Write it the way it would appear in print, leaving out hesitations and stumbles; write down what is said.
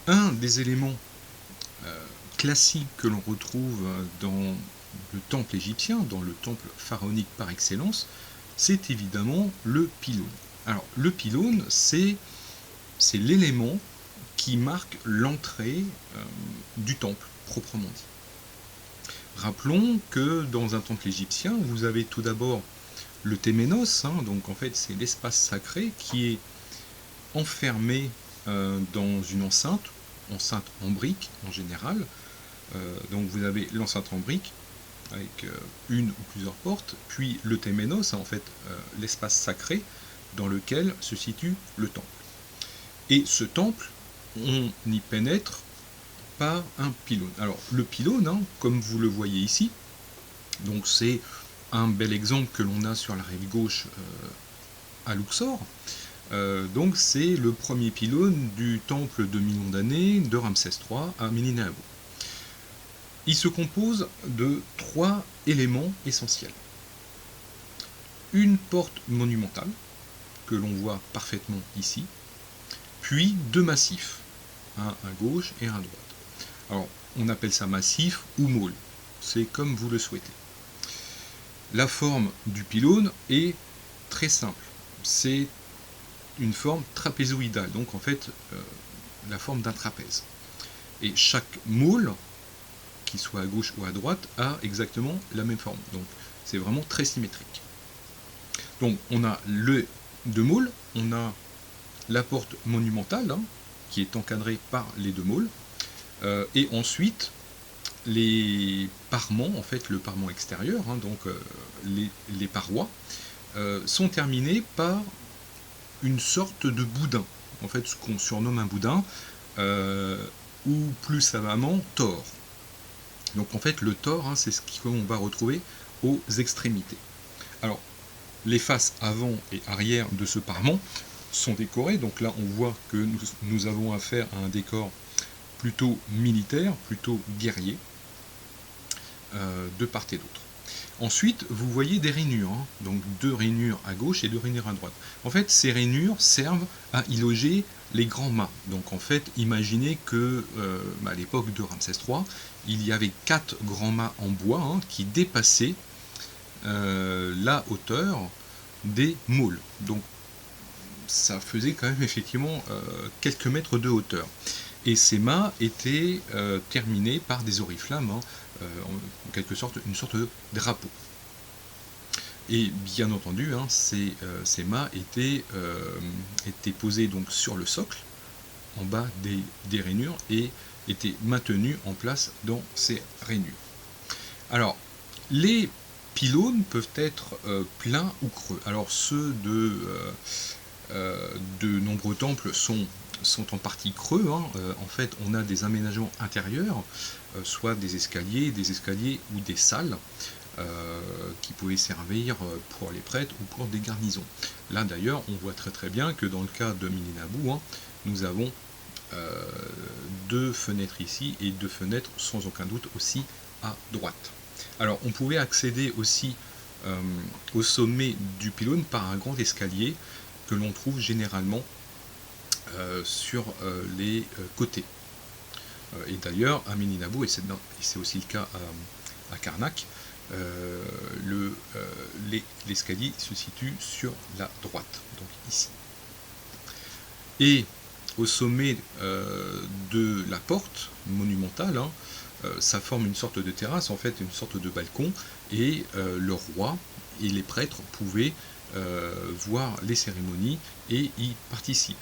Un des éléments classiques que l'on retrouve dans le temple égyptien, dans le temple pharaonique par excellence, c'est évidemment le pylône. Alors, le pylône, c'est l'élément qui marque l'entrée du temple, proprement dit. Rappelons que dans un temple égyptien, vous avez tout d'abord le téménos, donc en fait c'est l'espace sacré qui est enfermé dans une enceinte en briques en général. Donc vous avez l'enceinte en briques avec une ou plusieurs portes, puis le téménos, en fait l'espace sacré dans lequel se situe le temple. Et ce temple, on y pénètre par un pylône. Alors le pylône, comme vous le voyez ici, donc c'est un bel exemple que l'on a sur la rive gauche à Luxor. Donc c'est le premier pylône du temple de millions d'années de Ramsès III à Médine-Abou. Il se compose de 3 éléments essentiels. Une porte monumentale, que l'on voit parfaitement ici, puis 2 massifs, un à gauche et un à droite. Alors, on appelle ça massif ou môle, c'est comme vous le souhaitez. La forme du pylône est très simple, c'est une forme trapézoïdale, donc en fait la forme d'un trapèze. Et chaque môle, qu'il soit à gauche ou à droite, a exactement la même forme. Donc c'est vraiment très symétrique. Donc on a le 2 môles, on a la porte monumentale, qui est encadrée par les 2 môles, et ensuite les parements, en fait le parement extérieur, donc les parois, sont terminés par une sorte de boudin, en fait ce qu'on surnomme un boudin, ou plus savamment tore. Donc en fait le tore, c'est ce qu'on va retrouver aux extrémités. Alors les faces avant et arrière de ce parement sont décorées, donc là on voit que nous avons affaire à un décor plutôt militaire, plutôt guerrier, de part et d'autre. Ensuite, vous voyez des rainures, donc 2 rainures à gauche et 2 rainures à droite. En fait, ces rainures servent à y loger les grands mâts. Donc en fait, imaginez que à l'époque de Ramsès III, il y avait 4 grands mâts en bois qui dépassaient la hauteur des môles. Donc ça faisait quand même effectivement quelques mètres de hauteur. Et ces mâts étaient terminés par des oriflammes, en quelque sorte une sorte de drapeau. Et bien entendu, ces mâts étaient posés donc sur le socle, en bas des rainures, et étaient maintenus en place dans ces rainures. Alors, les pylônes peuvent être pleins ou creux. Alors ceux de nombreux temples sont en partie creux. En fait, on a des aménagements intérieurs, soit des escaliers ou des salles qui pouvaient servir pour les prêtres ou pour des garnisons. Là d'ailleurs, on voit très très bien que dans le cas de Médine-Abou, nous avons 2 fenêtres ici et 2 fenêtres sans aucun doute aussi à droite. Alors on pouvait accéder aussi au sommet du pylône par un grand escalier que l'on trouve généralement sur les côtés. Et d'ailleurs à Médine-Abou, et c'est aussi le cas à Karnak, l'escalier se situe sur la droite, donc ici. Et au sommet de la porte monumentale, ça forme une sorte de terrasse, en fait une sorte de balcon, et le roi et les prêtres pouvaient voir les cérémonies et y participer.